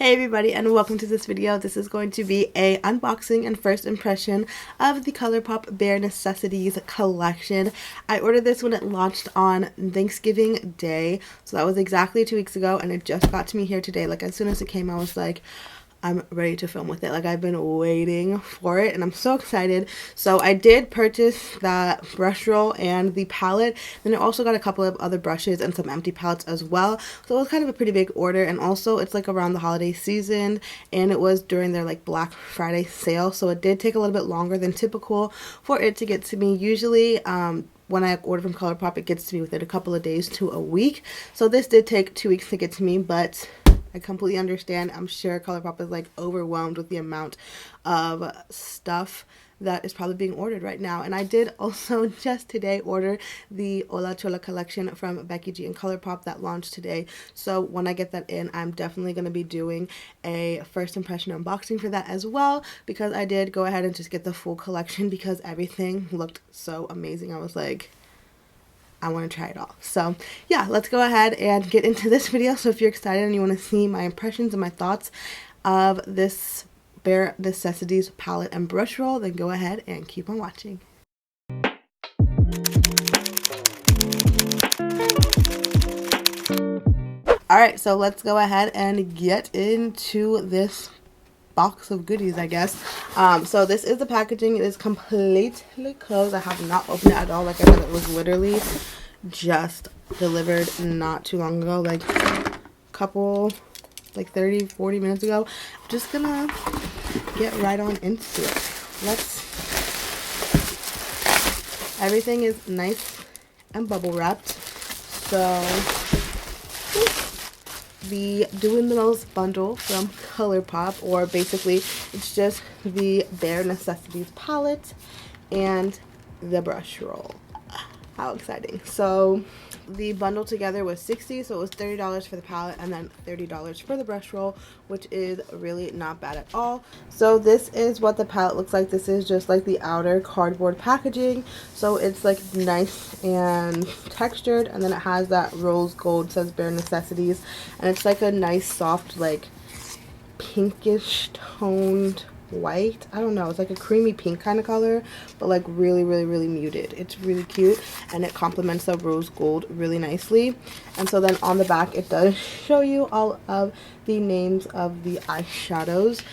Hey everybody, and welcome to this video. This is going to be a unboxing and first impression of the ColourPop Bare Necessities collection. I ordered this when it launched on Thanksgiving Day, so that was exactly 2 weeks ago, and it just got to me here today. Like, as soon as it came, I was like, I'm ready to film with it. Like, I've been waiting for it and I'm so excited. So I did purchase that brush roll and the palette. Then I also got a couple of other brushes and some empty palettes as well. So it was kind of a pretty big order, and also it's like around the holiday season and it was during their like Black Friday sale. So it did take a little bit longer than typical for it to get to me. Usually when I order from ColourPop, it gets to me within a couple of days to a week. So this did take 2 weeks to get to me, but I completely understand. I'm sure ColourPop is like overwhelmed with the amount of stuff that is probably being ordered right now. And I did also just today order the Hola Chola collection from Becky G and ColourPop that launched today. So when I get that in, I'm definitely going to be doing a first impression unboxing for that as well, because I did go ahead and just get the full collection because everything looked so amazing. I was like, I want to try it all. So yeah, let's go ahead and get into this video. So if you're excited and you want to see my impressions and my thoughts of this Bare Necessities palette and brush roll, then go ahead and keep on watching. Alright, so let's go ahead and get into this box of goodies, I guess. So this is the packaging. It is completely closed. I have not opened it at all. Like I said, it was literally just delivered not too long ago, like a couple, like 30-40 minutes ago. I'm just gonna get right on into it. Everything is nice and bubble wrapped. So the Doing the Most bundle from ColourPop, or basically it's just the Bare Necessities palette and the brush roll. How exciting. So the bundle together was $60, so it was $30 for the palette and then $30 for the brush roll, which is really not bad at all. So this is what the palette looks like. This is just like the outer cardboard packaging, so it's like nice and textured, and then it has that rose gold, says Bare Necessities, and it's like a nice soft like pinkish toned white. I don't know, it's like a creamy pink kind of color, but like really muted. It's really cute and it complements the rose gold really nicely. And so then on the back it does show you all of the names of the eyeshadows.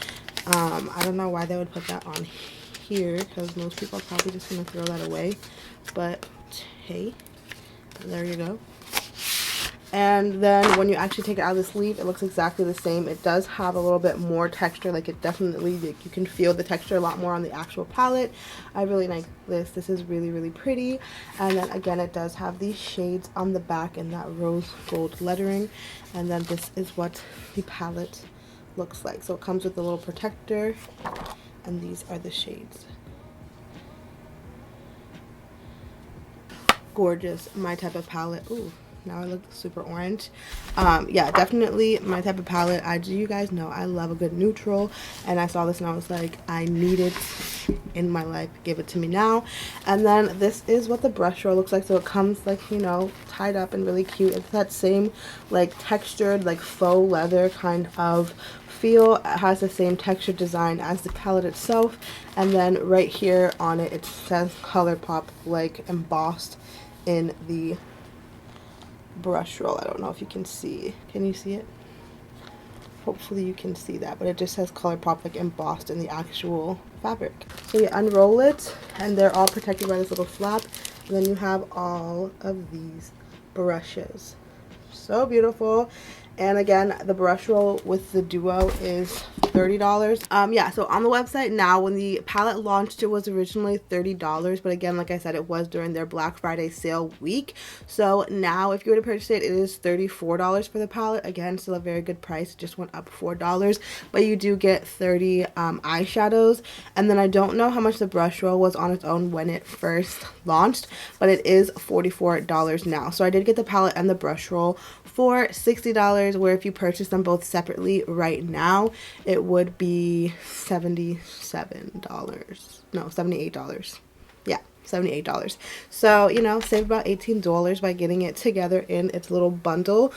I don't know why they would put that on here, because most people are probably just gonna throw that away, but hey, there you go. And then when you actually take it out of the sleeve, it looks exactly the same. It does have a little bit more texture. Like, it definitely, like, you can feel the texture a lot more on the actual palette. I really like this. This is really pretty. And then again, it does have these shades on the back and that rose gold lettering. And then this is what the palette looks like. So it comes with a little protector, and these are the shades. Gorgeous. My type of palette. Ooh. Now I look super orange. Yeah, definitely my type of palette. You guys know I love a good neutral, and I saw this and I was like, I need it in my life. Give it to me now. And then this is what the brush roll looks like. So it comes like, you know, tied up and really cute. It's that same like textured like faux leather kind of feel. It has the same texture design as the palette itself, and then right here on it, it says ColourPop like embossed in the brush roll. I don't know if you can see. Can you see it? Hopefully you can see that, but it just says ColourPop like embossed in the actual fabric. So you unroll it and they're all protected by this little flap, and then you have all of these brushes. So beautiful. And again, the brush roll with the duo is $30. Yeah, so on the website now, when the palette launched, it was originally $30, but again, like I said, it was during their Black Friday sale week. So now if you were to purchase it, it is $34 for the palette. Again, still a very good price. It just went up $4, but you do get 30 eyeshadows. And then I don't know how much the brush roll was on its own when it first launched, but it is $44 now. So I did get the palette and the brush roll for $60, where if you purchase them both separately right now, it would be $77. No, $78. Yeah, $78. So, you know, save about $18 by getting it together in its little bundle.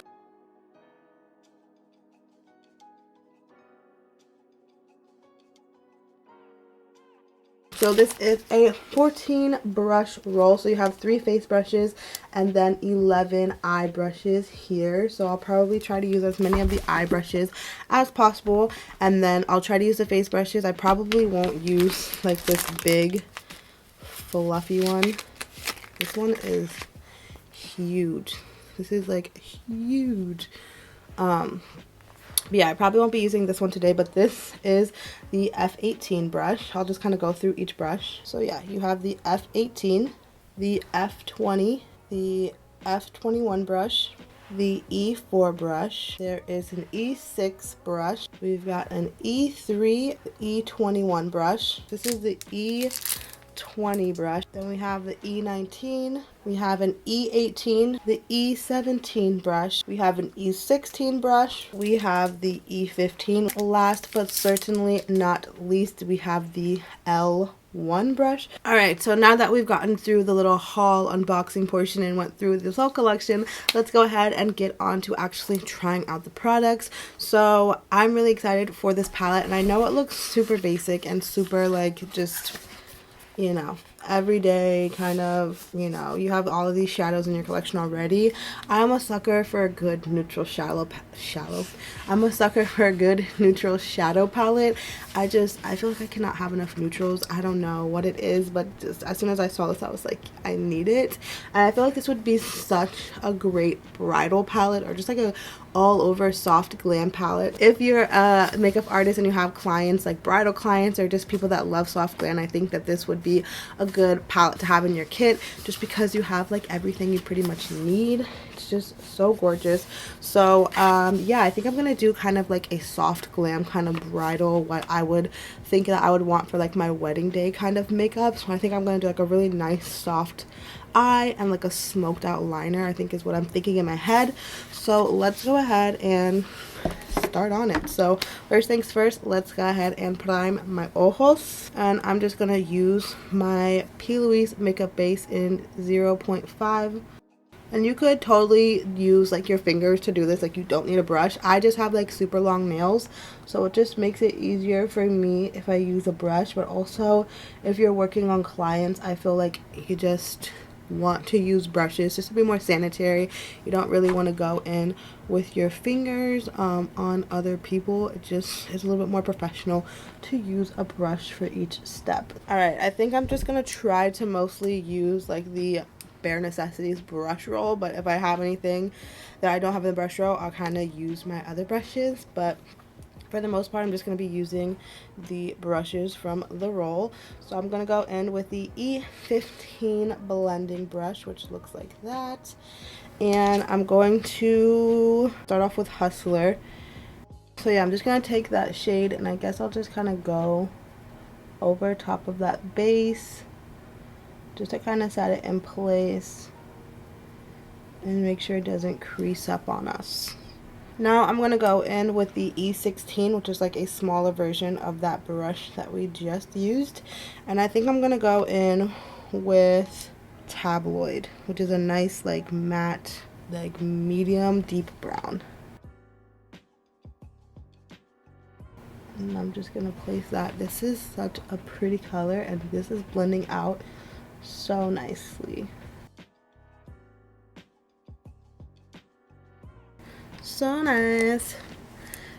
So this is a 14 brush roll. So you have 3 face brushes and then 11 eye brushes here. So I'll probably try to use as many of the eye brushes as possible. And then I'll try to use the face brushes. I probably won't use like this big fluffy one. This one is huge. This is like huge. But yeah, I probably won't be using this one today, but this is the F18 brush. I'll just kind of go through each brush. So yeah, you have the F18, the F20, the F21 brush, the E4 brush. There is an E6 brush. We've got an E3, E21 brush. This is the E20 brush. Then we have the E19. We have an E18, the E17 brush. We have an E16 brush. We have the E15. Last but certainly not least, we have the L1 brush. Alright, so now that we've gotten through the little haul unboxing portion and went through this whole collection, let's go ahead and get on to actually trying out the products. So I'm really excited for this palette, and I know it looks super basic and super like just, you know, everyday kind of, you know, you have all of these shadows in your collection already. I'm a sucker for a good neutral I'm a sucker for a good neutral shadow palette. I feel like I cannot have enough neutrals. I don't know what it is, but just as soon as I saw this, I was like, I need it. And I feel like this would be such a great bridal palette, or just like a all over soft glam palette. If you're a makeup artist and you have clients like bridal clients or just people that love soft glam, I think that this would be a good palette to have in your kit, just because you have like everything you pretty much need. It's just so gorgeous. So yeah, I think I'm gonna do kind of like a soft glam kind of bridal, what I would think that I would want for like my wedding day kind of makeup. So I think I'm gonna do like a really nice soft eye and like a smoked out liner, I think is what I'm thinking in my head. So let's go ahead and start on it. So first things first, let's go ahead and prime my ojos, and I'm just gonna use my P. Louise makeup base in 0.5. And you could totally use like your fingers to do this, like you don't need a brush. I just have like super long nails, so it just makes it easier for me if I use a brush. But also if you're working on clients, I feel like you just want to use brushes just to be more sanitary. You don't really want to go in with your fingers on other people. It just is a little bit more professional to use a brush for each step. Alright, I think I'm just gonna try to mostly use like the Bare Necessities brush roll, but if I have anything that I don't have in the brush roll, I'll kind of use my other brushes. But for the most part, I'm just going to be using the brushes from the roll. So I'm going to go in with the E15 blending brush, which looks like that. And I'm going to start off with Hustler. So yeah, I'm just going to take that shade, and I guess I'll just kind of go over top of that base, just to kind of set it in place and make sure it doesn't crease up on us. Now I'm going to go in with the E16, which is like a smaller version of that brush that we just used. And I think I'm going to go in with Tabloid, which is a nice like matte, like medium deep brown. And I'm just going to place that. This is such a pretty color, and this is blending out so nicely. So nice.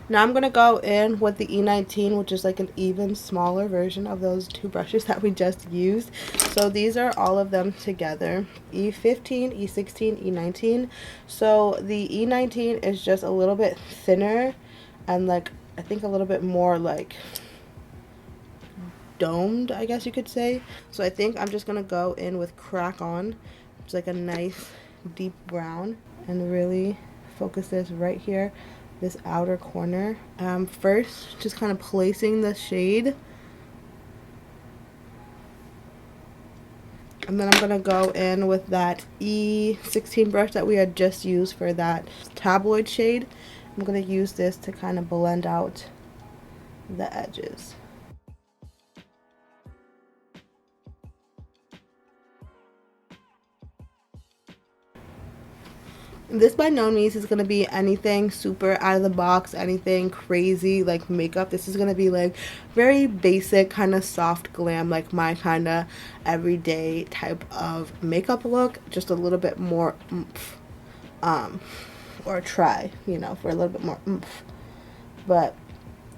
Now I'm going to go in with the E19, which is like an even smaller version of those two brushes that we just used. So these are all of them together. E15, E16, E19. So the E19 is just a little bit thinner and like I think a little bit more like domed, I guess you could say. So I think I'm just going to go in with Crack On. It's like a nice deep brown, and really focus this right here, this outer corner. First, just kind of placing the shade, and then I'm gonna go in with that E16 brush that we had just used for that tabloid shade. I'm gonna use this to kind of blend out the edges. This by no means is going to be anything super out of the box, anything crazy like makeup. This is going to be like very basic, kind of soft glam, like my kind of everyday type of makeup look. Just a little bit more oomph. Or try, you know, for a little bit more oomph. But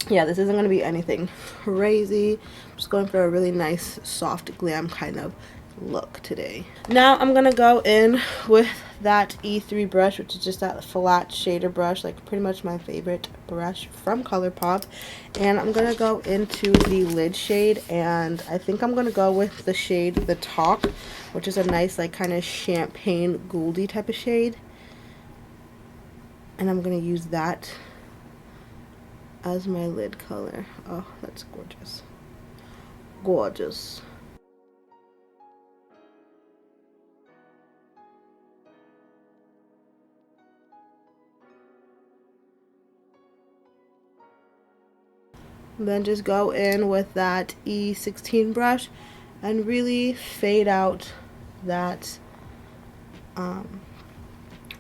yeah, this isn't going to be anything crazy. I'm just going for a really nice soft glam kind of look today. Now I'm gonna go in with that E3 brush, which is just that flat shader brush, like pretty much my favorite brush from ColourPop. And I'm gonna go into the lid shade, and I think I'm gonna go with the shade The Talk, which is a nice like kind of champagne goldy type of shade. And I'm gonna use that as my lid color. Oh, that's gorgeous. Gorgeous. Then just go in with that E16 brush and really fade out that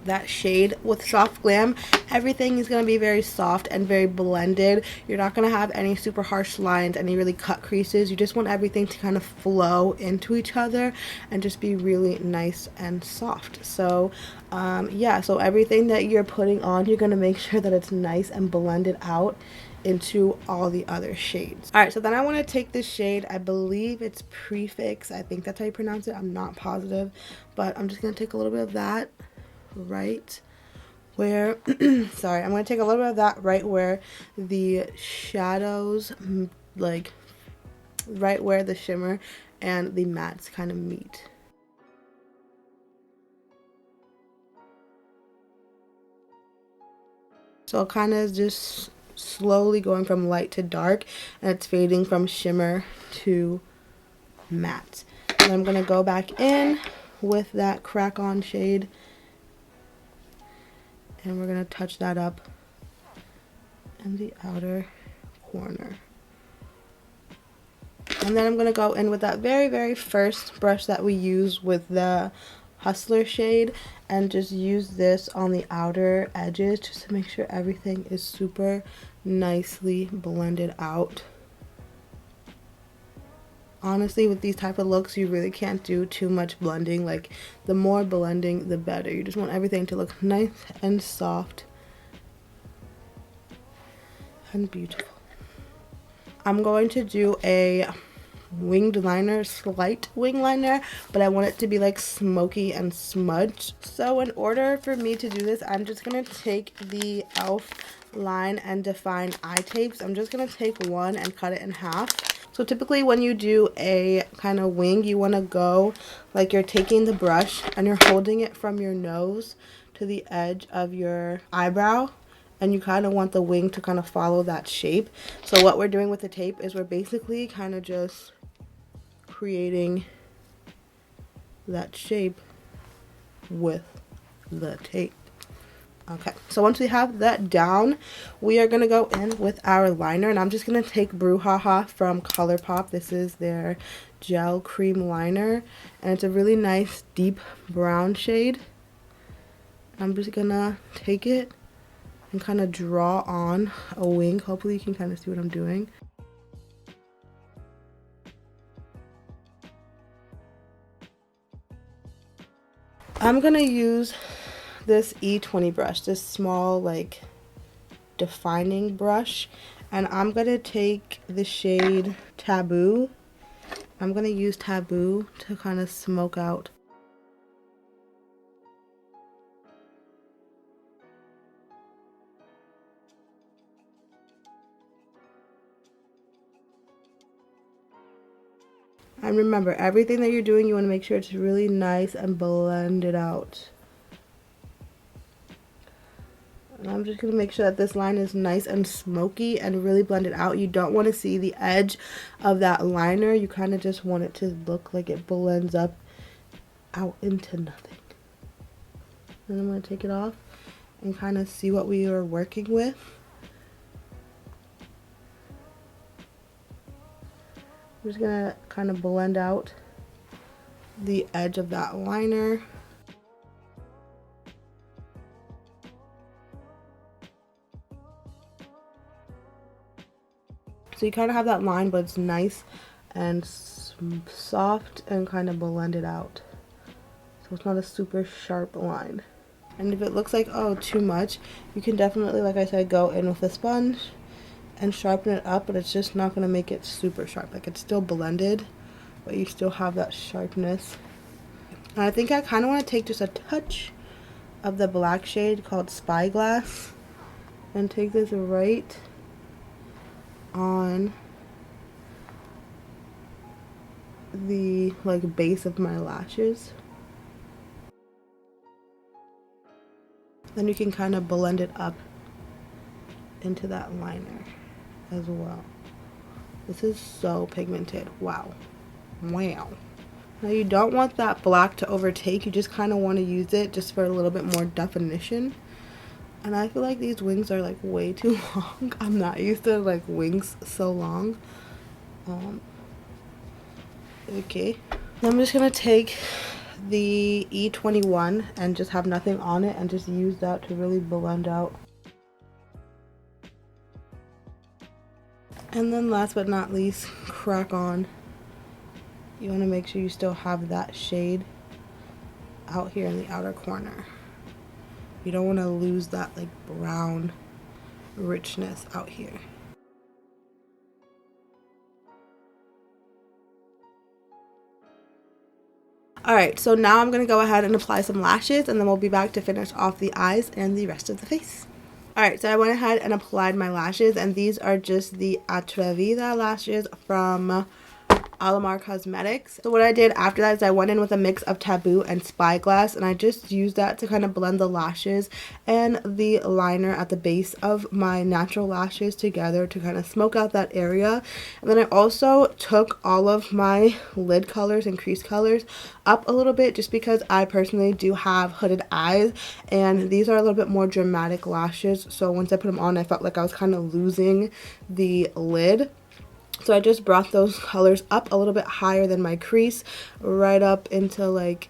that shade with soft glam. Everything is going to be very soft and very blended. You're not going to have any super harsh lines, any really cut creases. You just want everything to kind of flow into each other and just be really nice and soft. So yeah, so everything that you're putting on, you're going to make sure that it's nice and blended out into all the other shades. All right, so then I want to take this shade, I believe it's Prefix, I think that's how you pronounce it, I'm not positive, but I'm just going to take a little bit of that right where sorry, I'm going to take a little bit of that right where the shadows, like right where the shimmer and the mattes kind of meet. So kind of just slowly going from light to dark, and it's fading from shimmer to matte. And I'm going to go back in with that Crack On shade, and we're going to touch that up in the outer corner. And then I'm going to go in with that very first brush that we use with the Hustler shade, and just use this on the outer edges just to make sure everything is super nicely blended out. Honestly, with these type of looks, you really can't do too much blending. Like, the more blending, the better. You just want everything to look nice and soft and beautiful. I'm going to do a winged liner, slight wing liner, but I want it to be like smoky and smudged. So in order for me to do this, I'm just going to take the e.l.f. line and define eye tapes. I'm just going to take one and cut it in half. So typically when you do a kind of wing, you want to go like you're taking the brush and you're holding it from your nose to the edge of your eyebrow, and you kind of want the wing to kind of follow that shape. So what we're doing with the tape is we're basically kind of just creating that shape with the tape. Okay, so once we have that down, we are going to go in with our liner, and I'm just going to take Brouhaha from ColourPop. This is their gel cream liner, and it's a really nice deep brown shade. I'm just going to take it and kind of draw on a wing. Hopefully you can kind of see what I'm doing. I'm going to use this E20 brush, this small like defining brush, and I'm going to take the shade Taboo. I'm going to use Taboo to kind of smoke out. And remember, everything that you're doing, you want to make sure it's really nice and blended out. And I'm just going to make sure that this line is nice and smoky and really blended out. You don't want to see the edge of that liner. You kind of just want it to look like it blends up out into nothing. Then I'm going to take it off and kind of see what we are working with. I'm just going to kind of blend out the edge of that liner. So you kind of have that line, but it's nice and soft and kind of blended out. So it's not a super sharp line. And if it looks like, oh, too much, you can definitely, like I said, go in with a sponge and sharpen it up, but it's just not going to make it super sharp. Like, it's still blended, but you still have that sharpness. And I think I kind of want to take just a touch of the black shade called Spyglass and take this right on the like base of my lashes. Then you can kind of blend it up into that liner as well. This is so pigmented. Wow. Wow. Now you don't want that black to overtake. You just kind of want to use it just for a little bit more definition. And I feel like these wings are like way too long. I'm not used to like wings so long. Okay. I'm just gonna take the E21 and just have nothing on it and just use that to really blend out. And then last but not least, crack on. You want to make sure you still have that shade out here in the outer corner. You don't want to lose that like brown richness out here. Alright, so now I'm going to go ahead and apply some lashes, and then we'll be back to finish off the eyes and the rest of the face. Alright, so I went ahead and applied my lashes, and these are just the Atrevida lashes from Alamar Cosmetics. So what I did after that is I went in with a mix of Taboo and Spyglass, and I just used that to kind of blend the lashes and the liner at the base of my natural lashes together to kind of smoke out that area. And then I also took all of my lid colors and crease colors up a little bit just because I personally do have hooded eyes, and these are a little bit more dramatic lashes. So once I put them on, I felt like I was kind of losing the lid. So I just brought those colors up a little bit higher than my crease, right up into like,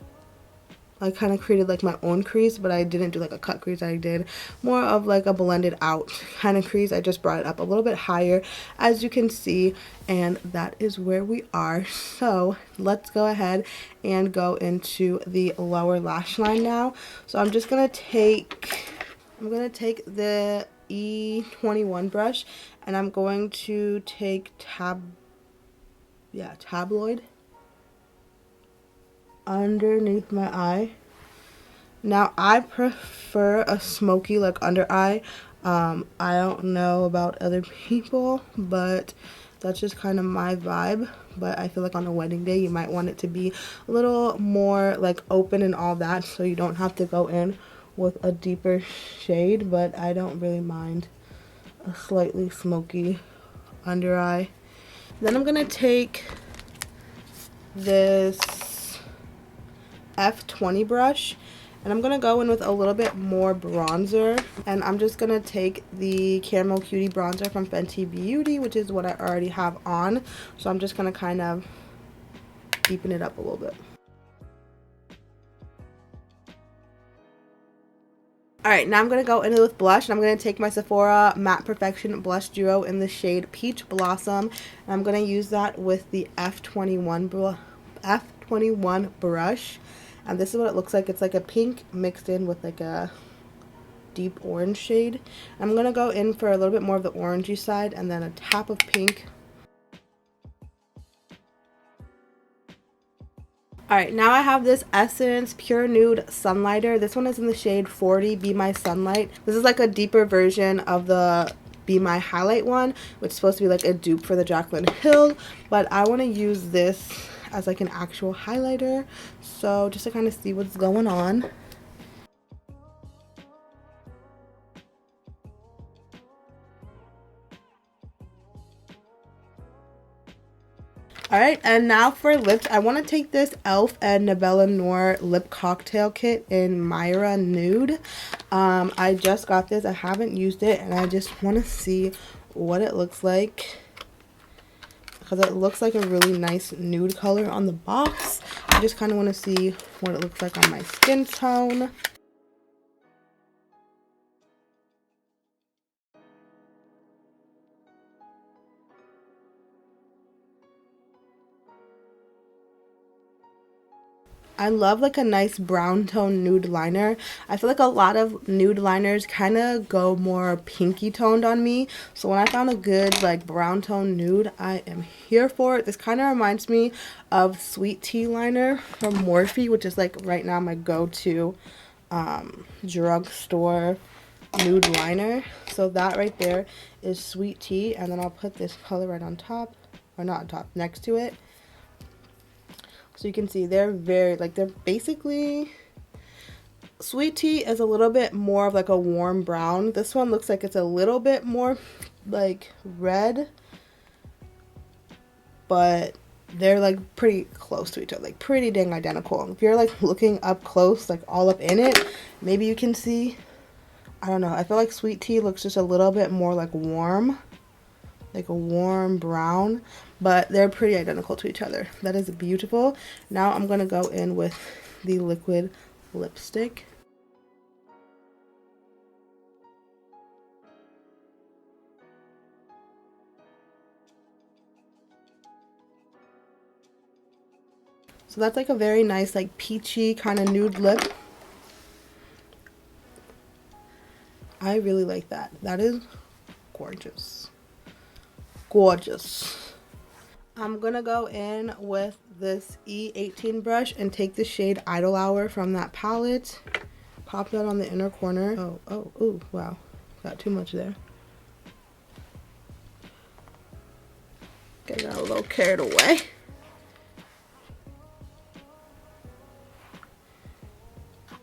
I kind of created like my own crease, but I didn't do like a cut crease. I did more of like a blended out kind of crease. I just brought it up a little bit higher, as you can see, and that is where we are. So let's go ahead and go into the lower lash line now. So I'm just gonna take the E21 brush, and I'm going to take tabloid underneath my eye. Now I prefer a smoky like under eye. I don't know about other people, but that's just kind of my vibe. But I feel like on a wedding day you might want it to be a little more like open and all that, so you don't have to go in with a deeper shade. But I don't really mind a slightly smoky under eye. Then I'm gonna take this F20 brush, and I'm gonna go in with a little bit more bronzer, and I'm just gonna take the Caramel Cutie bronzer from Fenty Beauty, which is what I already have on. So I'm just gonna kind of deepen it up a little bit. Alright, now I'm going to go in with blush, and I'm going to take my Sephora Matte Perfection Blush Duo in the shade Peach Blossom, and I'm going to use that with the F21 brush, and this is what it looks like. It's like a pink mixed in with like a deep orange shade. I'm going to go in for a little bit more of the orangey side, and then a tap of pink. Alright, now I have this Essence Pure Nude Sunlighter. This one is in the shade 40, Be My Sunlight. This is like a deeper version of the Be My Highlight one, which is supposed to be like a dupe for the Jaclyn Hill. But I want to use this as like an actual highlighter, so just to kind of see what's going on. Alright, and now for lips, I want to take this e.l.f. and Nabella Noir Lip Cocktail Kit in Myra Nude. I just got this. I haven't used it, and I just want to see what it looks like, because it looks like a really nice nude color on the box. I just kind of want to see what it looks like on my skin tone. I love like a nice brown tone nude liner. I feel like a lot of nude liners kind of go more pinky toned on me. So when I found a good like brown tone nude, I am here for it. This kind of reminds me of Sweet Tea liner from Morphe, which is like right now my go-to drugstore nude liner. So that right there is Sweet Tea, and then I'll put this color right on top, or not on top, next to it. So you can see they're very, like, they're basically, Sweet Tea is a little bit more of like a warm brown. This one looks like it's a little bit more like red, but they're like pretty close to each other, like pretty dang identical. If you're like looking up close, like all up in it, maybe you can see, I don't know, I feel like Sweet Tea looks just a little bit more like warm, like a warm brown, but they're pretty identical to each other. That is beautiful. Now I'm gonna go in with the liquid lipstick. So that's like a very nice like peachy kind of nude lip. I really like that. That is gorgeous. Gorgeous. I'm gonna go in with this E18 brush and take the shade Idle Hour from that palette. Pop that on the inner corner. Oh, wow. Got too much there. Got a little carried away.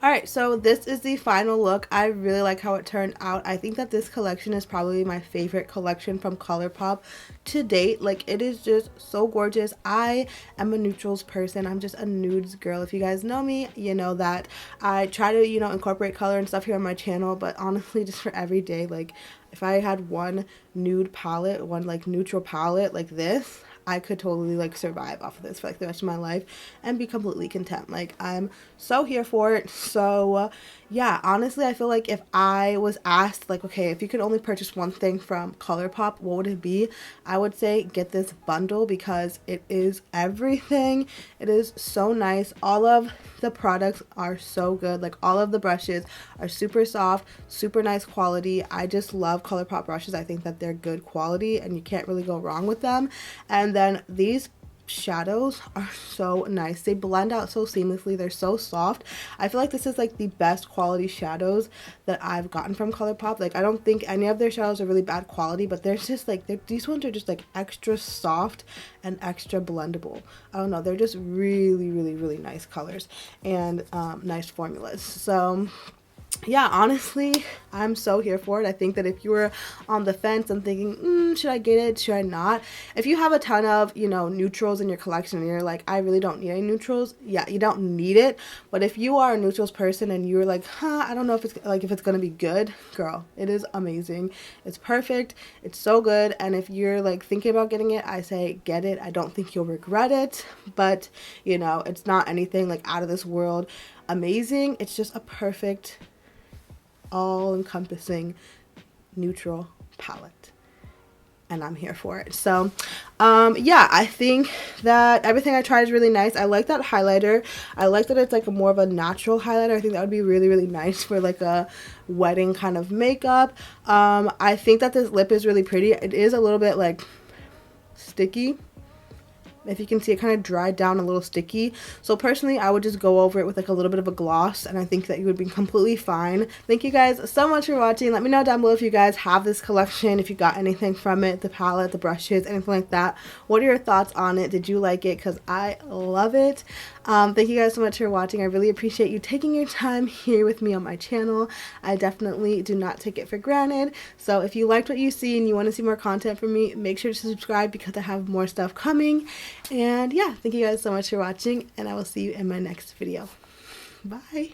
Alright, so this is the final look. I really like how it turned out. I think that this collection is probably my favorite collection from ColourPop to date. Like, it is just so gorgeous. I am a neutrals person. I'm just a nudes girl. If you guys know me, you know that I try to, you know, incorporate color and stuff here on my channel, but honestly, just for every day, like, if I had one nude palette, one like neutral palette like this, I could totally like survive off of this for like the rest of my life and be completely content. Like, I'm so here for it. So yeah, honestly, I feel like if I was asked like, okay, if you could only purchase one thing from ColourPop, what would it be? I would say get this bundle because it is everything. It is so nice. All of the products are so good. Like, all of the brushes are super soft, super nice quality. I just love ColourPop brushes. I think that they're good quality and you can't really go wrong with them. And then these shadows are so nice. They blend out so seamlessly. They're so soft. I feel like this is like the best quality shadows that I've gotten from ColourPop. Like, I don't think any of their shadows are really bad quality, but there's just like, these ones are just like extra soft and extra blendable. I don't know, they're just really nice colors and nice formulas. So yeah, honestly, I'm so here for it. I think that if you were on the fence and thinking, should I get it, should I not? If you have a ton of, you know, neutrals in your collection and you're like, I really don't need any neutrals, yeah, you don't need it. But if you are a neutrals person and you're like, I don't know if it's like, if it's gonna be good, girl, it is amazing. It's perfect. It's so good. And if you're like thinking about getting it, I say get it. I don't think you'll regret it. But, you know, it's not anything like out of this world amazing. It's just a perfect, all-encompassing neutral palette, and I'm here for it. So yeah, I think that everything I tried is really nice. I like that highlighter. I like that it's like a more of a natural highlighter. I think that would be really nice for like a wedding kind of makeup. I think that this lip is really pretty. It is a little bit like sticky. If you can see, it kind of dried down, a little sticky. So personally, I would just go over it with like a little bit of a gloss, and I think that you would be completely fine. Thank you guys so much for watching. Let me know down below if you guys have this collection, if you got anything from it, the palette, the brushes, anything like that. What are your thoughts on it? Did you like it? Because I love it. Thank you guys so much for watching. I really appreciate you taking your time here with me on my channel. I definitely do not take it for granted. So if you liked what you see and you want to see more content from me, make sure to subscribe because I have more stuff coming. And yeah, thank you guys so much for watching, and I will see you in my next video. Bye.